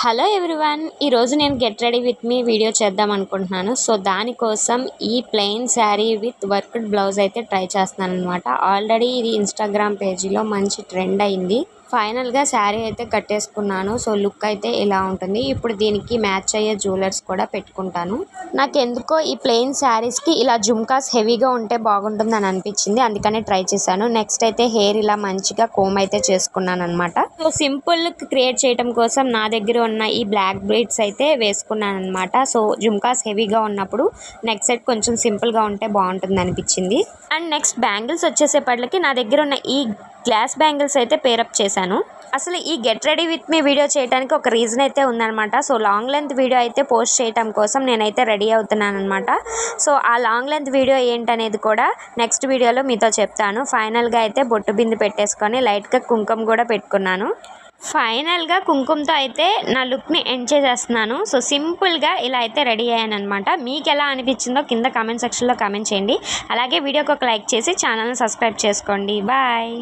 Hello everyone, ఈరోజు నేను get ready with me video చేద్దాం అనుకుంటున్నాను. సో దానికోసం ఈ plain sari with worked blouse అయితే ట్రై చేస్తున్నాను అనమాట. ఆల్రెడీ ఇది ఇన్స్టాగ్రామ్ పేజీలో మంచి ట్రెండ్ అయింది. ఫైనల్గా శారీ అయితే కట్టేసుకున్నాను. సో లుక్ అయితే ఇలా ఉంటుంది. ఇప్పుడు దీనికి మ్యాచ్ అయ్యే జ్యువెలర్స్ కూడా పెట్టుకుంటాను. నాకెందుకో ఈ ప్లెయిన్ శారీస్కి ఇలా జుమ్కాస్ హెవీగా ఉంటే బాగుంటుందని అనిపించింది, అందుకనే ట్రై చేశాను. నెక్స్ట్ అయితే హెయిర్ ఇలా మంచిగా కోమ్ అయితే చేసుకున్నాను అనమాట. సో సింపుల్ లుక్ క్రియేట్ చేయడం కోసం నా దగ్గర ఉన్న ఈ బ్లాక్ బ్లీడ్స్ అయితే వేసుకున్నాను అనమాట. సో జుమ్కాస్ హెవీగా ఉన్నప్పుడు నెక్ సెట్ కొంచెం సింపుల్గా ఉంటే బాగుంటుంది అనిపించింది. అండ్ నెక్స్ట్ బ్యాంగిల్స్ వచ్చేసేపట్లకి నా దగ్గర ఉన్న ఈ గ్లాస్ బ్యాంగిల్స్ అయితే పేరప్ చేశాను. అసలు ఈ get ready with me video చేయడానికి ఒక రీజన్ అయితే ఉందన్నమాట. సో లాంగ్ లెంత్ వీడియో అయితే పోస్ట్ చేయడం కోసం నేనైతే రెడీ అవుతున్నాను అనమాట. సో ఆ లాంగ్ లెంత్ వీడియో ఏంటనేది కూడా నెక్స్ట్ వీడియోలో మీతో చెప్తాను. ఫైనల్గా అయితే బొట్టు బింది పెట్టేసుకొని లైట్గా కుంకుమ కూడా పెట్టుకున్నాను. ఫైనల్గా కుంకుమతో అయితే నా లుక్ని ఎండ్ చేసేస్తున్నాను. సో సింపుల్గా ఇలా అయితే రెడీ అయ్యాను అనమాట. మీకు ఎలా అనిపించిందో కింద కామెంట్ సెక్షన్లో కామెంట్ చేయండి. అలాగే వీడియోకి ఒక లైక్ చేసి ఛానల్ని సబ్స్క్రైబ్ చేసుకోండి. బాయ్.